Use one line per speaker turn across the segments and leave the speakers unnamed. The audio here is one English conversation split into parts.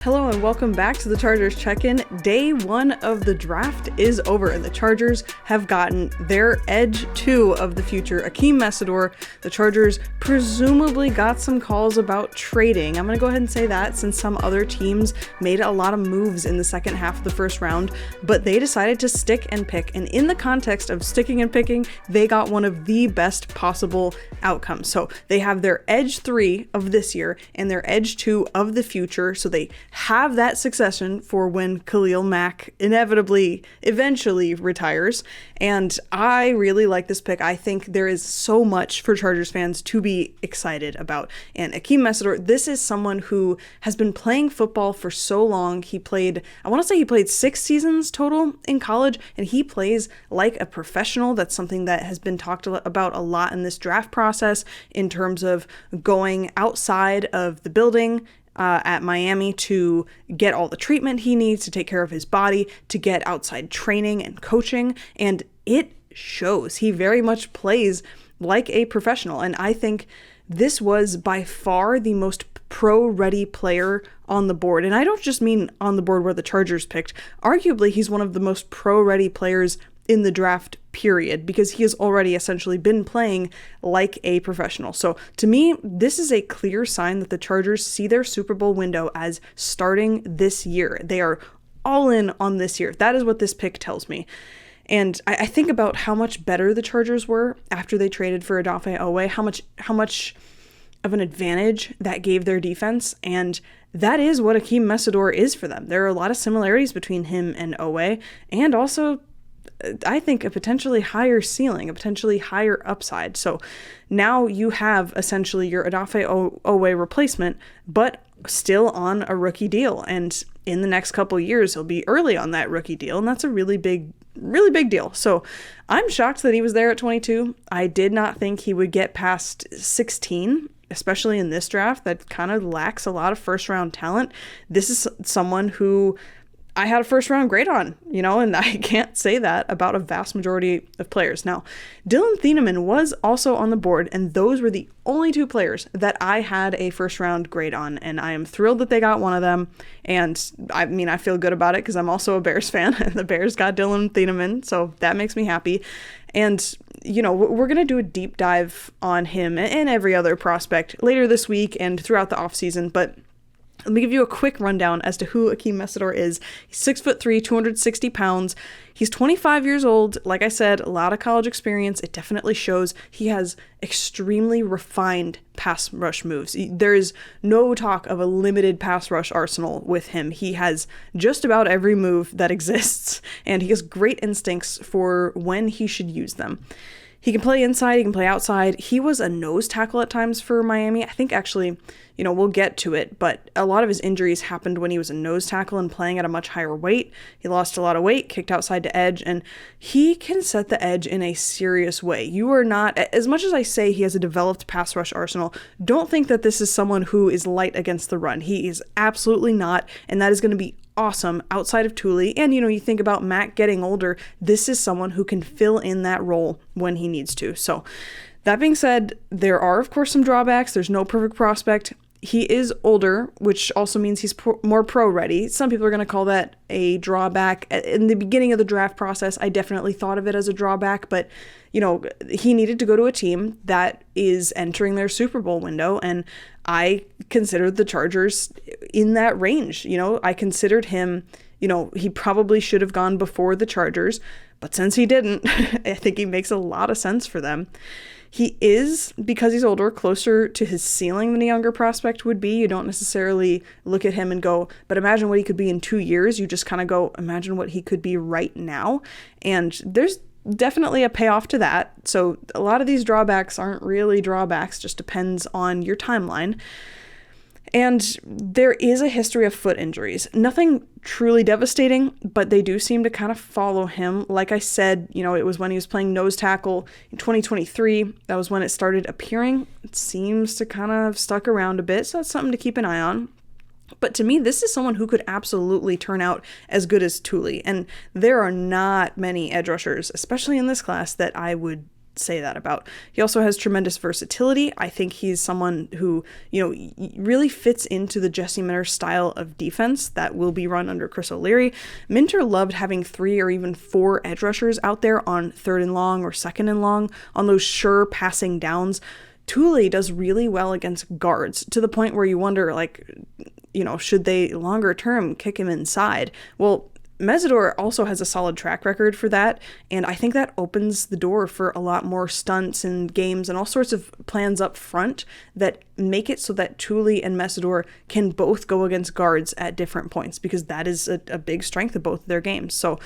Hello and welcome back to the Chargers Check-In. Day one of the draft is over and the Chargers have gotten their edge 2 of the future, Akheem Mesidor. The Chargers presumably got some calls about trading. I'm going to go ahead and say that since some other teams made a lot of moves in the second half of the first round, but they decided to stick and pick. And in the context of sticking and picking, they got one of the best possible outcomes. So they have their edge 3 of this year and their edge 2 of the future. So they have that succession for when Khalil Mack eventually retires. And I really like this pick. I think there is so much for Chargers fans to be excited about. And Akheem Mesidor, this is someone who has been playing football for so long. He played 6 seasons total in college, and he plays like a professional. That's something that has been talked about a lot in this draft process in terms of going outside of the building at Miami to get all the treatment he needs to take care of his body, to get outside training and coaching, and it shows. He very much plays like a professional, and I think this was by far the most pro-ready player on the board, and I don't just mean on the board where the Chargers picked. Arguably, he's one of the most pro-ready players in the draft period, because he has already essentially been playing like a professional. So to me, this is a clear sign that the Chargers see their Super Bowl window as starting this year. They are all in on this year. That is what this pick tells me. And I think about how much better the Chargers were after they traded for Odafe Oweh, how much of an advantage that gave their defense, and that is what Akheem Mesidor is for them. There are a lot of similarities between him and Oweh, and also I think a potentially higher ceiling, a potentially higher upside. So now you have essentially your Odafe Oweh replacement, but still on a rookie deal. And in the next couple years, he'll be early on that rookie deal. And that's a really big deal. So I'm shocked that he was there at 22. I did not think he would get past 16, especially in this draft that kind of lacks a lot of first round talent. This is someone who I had a first round grade on, and I can't say that about a vast majority of players. Now, Dylan Thieneman was also on the board, and those were the only 2 players that I had a first round grade on, and I am thrilled that they got one of them. And I feel good about it because I'm also a Bears fan, and the Bears got Dylan Thieneman, so that makes me happy. And, we're going to do a deep dive on him and every other prospect later this week and throughout the offseason, but let me give you a quick rundown as to who Akheem Mesidor is. He's 6'3", 260 pounds. He's 25 years old. Like I said, a lot of college experience. It definitely shows. He has extremely refined pass rush moves. There is no talk of a limited pass rush arsenal with him. He has just about every move that exists, and he has great instincts for when he should use them. He can play inside, he can play outside. He was a nose tackle at times for Miami. I think actually, we'll get to it, but a lot of his injuries happened when he was a nose tackle and playing at a much higher weight. He lost a lot of weight, kicked outside to edge, and he can set the edge in a serious way. You are not, as much as I say he has a developed pass rush arsenal, don't think that this is someone who is light against the run. He is absolutely not, and that is going to be awesome outside of Thule. And you think about Matt getting older, this is someone who can fill in that role when he needs to. So that being said, there are of course some drawbacks. There's no perfect prospect. He is older, which also means he's more pro-ready. Some people are going to call that a drawback. In the beginning of the draft process, I definitely thought of it as a drawback, but he needed to go to a team that is entering their Super Bowl window, and I considered the Chargers in that range. I considered him, he probably should have gone before the Chargers, but since he didn't, I think he makes a lot of sense for them. He is, because he's older, closer to his ceiling than a younger prospect would be. You don't necessarily look at him and go, but imagine what he could be in 2 years. You just kind of go, imagine what he could be right now. And there's definitely a payoff to that. So a lot of these drawbacks aren't really drawbacks, just depends on your timeline. And there is a history of foot injuries. Nothing truly devastating, but they do seem to kind of follow him. Like I said, it was when he was playing nose tackle in 2023. That was when it started appearing. It seems to kind of have stuck around a bit, so that's something to keep an eye on. But to me, this is someone who could absolutely turn out as good as Thule. And there are not many edge rushers, especially in this class, that I would say that about. He also has tremendous versatility. I think he's someone who, really fits into the Jesse Minter style of defense that will be run under Chris O'Leary. Minter loved having 3 or even 4 edge rushers out there on 3rd and long or 2nd and long on those sure passing downs. Thule does really well against guards, to the point where you wonder, should they longer term kick him inside? Well, Mesidor also has a solid track record for that, and I think that opens the door for a lot more stunts and games and all sorts of plans up front that make it so that Thule and Mesidor can both go against guards at different points, because that is a big strength of both of their games. So,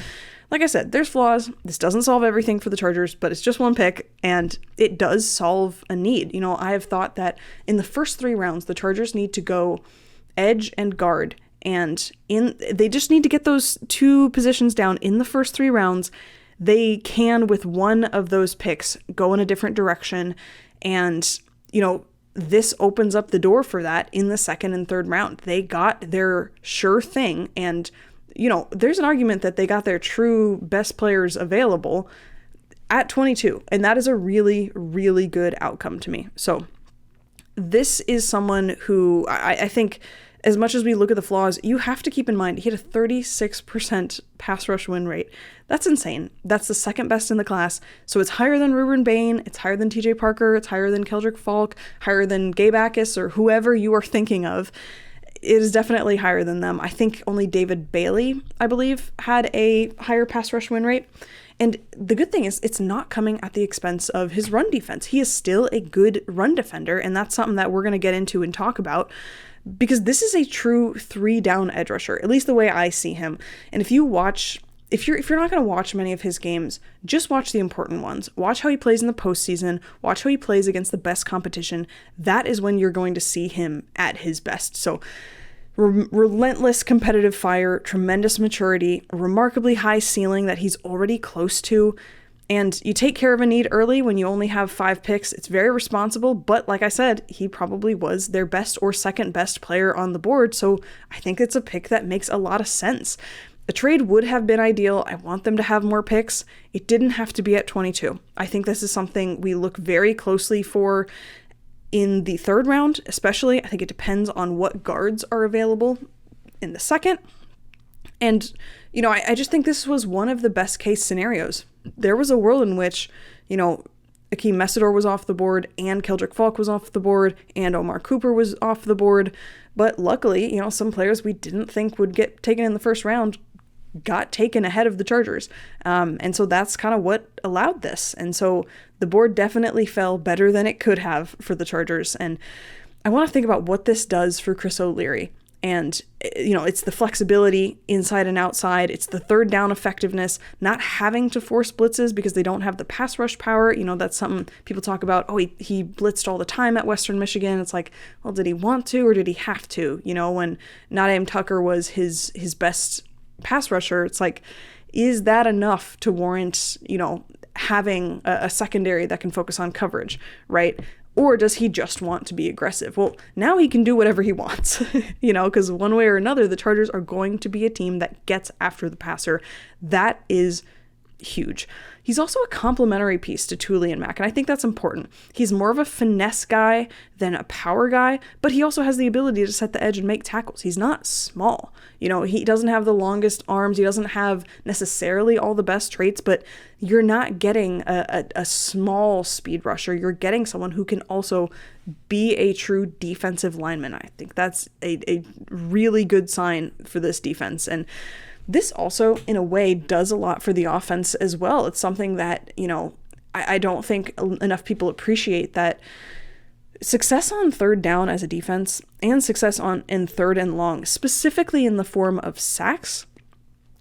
like I said, there's flaws. This doesn't solve everything for the Chargers, but it's just one pick, and it does solve a need. I have thought that in the first 3 rounds, the Chargers need to go edge and guard, and they just need to get those 2 positions down in the first 3 rounds. They can, with one of those picks, go in a different direction, and this opens up the door for that in the 2nd and 3rd round. They got their sure thing, and there's an argument that they got their true best players available at 22, and that is a really, really good outcome to me. So this is someone who I think, as much as we look at the flaws, you have to keep in mind he had a 36% pass rush win rate. That's insane. That's the 2nd best in the class. So it's higher than Ruben Bain, it's higher than TJ Parker, it's higher than Keldrick Falk, higher than Gabe Akis, or whoever you are thinking of. It is definitely higher than them. I think only David Bailey, I believe, had a higher pass rush win rate. And the good thing is it's not coming at the expense of his run defense. He is still a good run defender, and that's something that we're going to get into and talk about, because this is a true 3-down edge rusher, at least the way I see him. And if you're not going to watch many of his games, just watch the important ones. Watch how he plays in the postseason. Watch how he plays against the best competition. That is when you're going to see him at his best. So relentless competitive fire, tremendous maturity, remarkably high ceiling that he's already close to. And you take care of a need early when you only have 5 picks. It's very responsible, but like I said, he probably was their best or 2nd best player on the board, so I think it's a pick that makes a lot of sense. A trade would have been ideal. I want them to have more picks. It didn't have to be at 22. I think this is something we look very closely for in the 3rd round, especially. I think it depends on what guards are available in the 2nd. And, I just think this was one of the best case scenarios. There was a world in which, Akheem Mesidor was off the board, and Keldrick Falk was off the board, and Omar Cooper was off the board. But luckily, some players we didn't think would get taken in the 1st round got taken ahead of the Chargers. And so that's kind of what allowed this. And so the board definitely fell better than it could have for the Chargers. And I want to think about what this does for Chris O'Leary. And, it's the flexibility inside and outside. It's the 3rd down effectiveness, not having to force blitzes because they don't have the pass rush power. That's something people talk about. Oh, he blitzed all the time at Western Michigan. It's like, well, did he want to or did he have to? When Nadeem Tucker was his best pass rusher, it's like, is that enough to warrant, having a secondary that can focus on coverage, right? Or does he just want to be aggressive? Well, now he can do whatever he wants, because one way or another, the Chargers are going to be a team that gets after the passer. That is huge. He's also a complementary piece to Thule and Mack, and I think that's important. He's more of a finesse guy than a power guy, but he also has the ability to set the edge and make tackles. He's not small. He doesn't have the longest arms. He doesn't have necessarily all the best traits, but you're not getting a small speed rusher. You're getting someone who can also be a true defensive lineman. I think that's a really good sign for this defense. And this also, in a way, does a lot for the offense as well. It's something that, I don't think enough people appreciate, that success on 3rd down as a defense and success in 3rd and long, specifically in the form of sacks,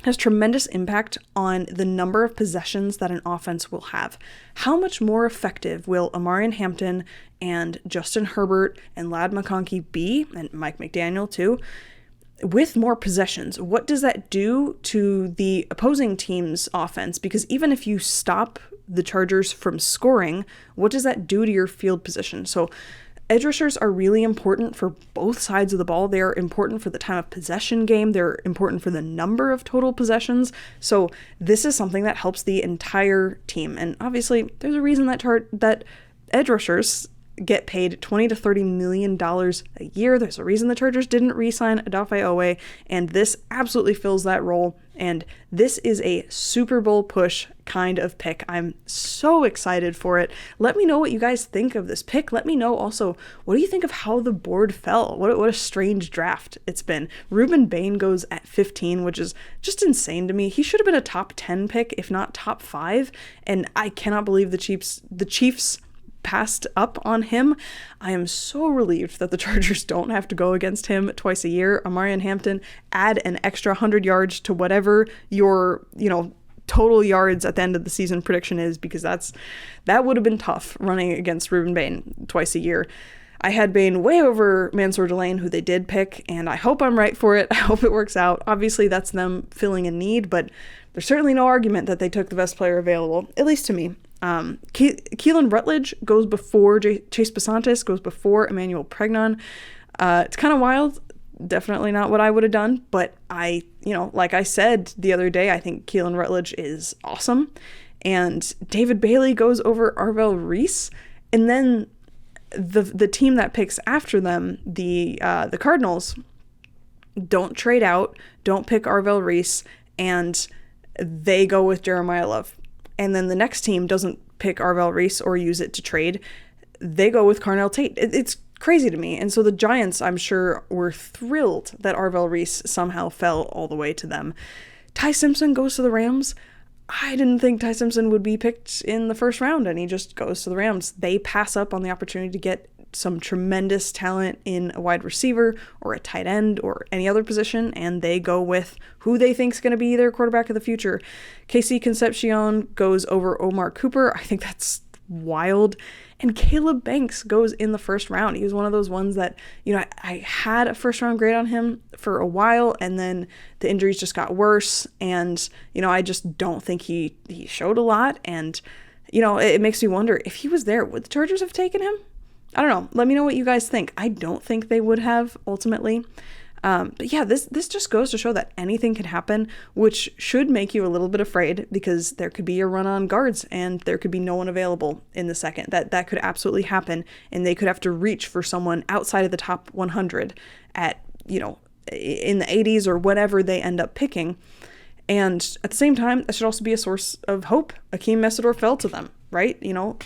has tremendous impact on the number of possessions that an offense will have. How much more effective will Amarian Hampton and Justin Herbert and Ladd McConkey be, and Mike McDaniel too, with more possessions? What does that do to the opposing team's offense? Because even if you stop the Chargers from scoring, what does that do to your field position? So edge rushers are really important for both sides of the ball. They're important for the time of possession game. They're important for the number of total possessions. So this is something that helps the entire team. And obviously, there's a reason that edge rushers get paid $20 to $30 million a year. There's a reason the Chargers didn't re-sign Odafe Oweh, and this absolutely fills that role. And this is a Super Bowl push kind of pick. I'm so excited for it. Let me know what you guys think of this pick. Let me know also, what do you think of how the board fell? What a strange draft it's been. Ruben Bain goes at 15, which is just insane to me. He should have been a top 10 pick, if not top 5. And I cannot believe the Chiefs passed up on him. I am so relieved that the Chargers don't have to go against him twice a year. Amarian Hampton, add an extra 100 yards to whatever your, total yards at the end of the season prediction is, because that would have been tough running against Ruben Bain twice a year. I had Bain way over Mansour Delane, who they did pick, and I hope I'm right for it. I hope it works out. Obviously, that's them filling a need, but there's certainly no argument that they took the best player available, at least to me. Keelan Rutledge goes before Chase Basantis, goes before Emmanuel Pregnon. It's kind of wild. Definitely not what I would have done, but like I said the other day, I think Keelan Rutledge is awesome. And David Bailey goes over Arvell Reese. And then the team that picks after them, the Cardinals, don't trade out, don't pick Arvell Reese, and they go with Jeremiah Love. And then the next team doesn't pick Arvell Reese or use it to trade. They go with Carnell Tate. It's crazy to me. And so the Giants, I'm sure, were thrilled that Arvell Reese somehow fell all the way to them. Ty Simpson goes to the Rams. I didn't think Ty Simpson would be picked in the first round, and he just goes to the Rams. They pass up on the opportunity to get some tremendous talent in a wide receiver or a tight end or any other position, and they go with who they think is going to be their quarterback of the future. KC Concepcion goes over Omar Cooper. I think that's wild. And Caleb Banks goes in the first round. He was one of those ones that, I had a first round grade on him for a while, and then the injuries just got worse. And, I just don't think he showed a lot. And, it makes me wonder, if he was there, would the Chargers have taken him? I don't know. Let me know what you guys think. I don't think they would have ultimately. But yeah, this just goes to show that anything can happen, which should make you a little bit afraid, because there could be a run on guards and there could be no one available in the second. That could absolutely happen, and they could have to reach for someone outside of the top 100 at, in the 80s or whatever they end up picking. And at the same time, that should also be a source of hope. Akheem Mesidor fell to them, right?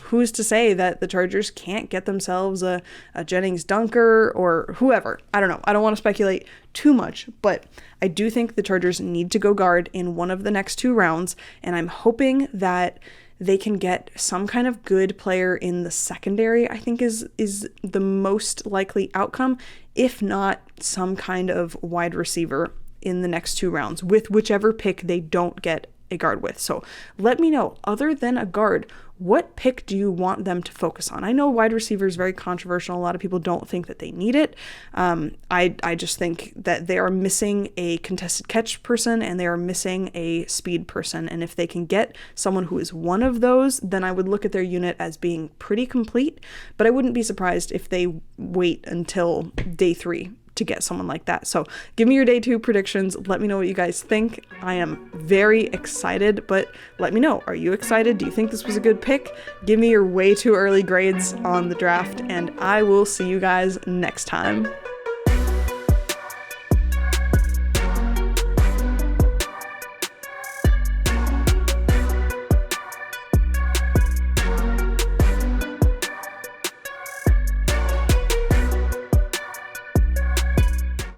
Who's to say that the Chargers can't get themselves a Jennings Dunker or whoever? I don't know. I don't want to speculate too much, but I do think the Chargers need to go guard in one of the next 2 rounds, and I'm hoping that they can get some kind of good player in the secondary, I think is the most likely outcome, if not some kind of wide receiver in the next 2 rounds with whichever pick they don't get a guard with. So let me know, other than a guard, what pick do you want them to focus on? I know wide receiver is very controversial. A lot of people don't think that they need it. I just think that they are missing a contested catch person and they are missing a speed person. And if they can get someone who is one of those, then I would look at their unit as being pretty complete. But I wouldn't be surprised if they wait until day 3 to get someone like that. So give me your day 2 predictions. Let me know what you guys think. I am very excited, but let me know. Are you excited? Do you think this was a good pick? Give me your way too early grades on the draft, and I will see you guys next time.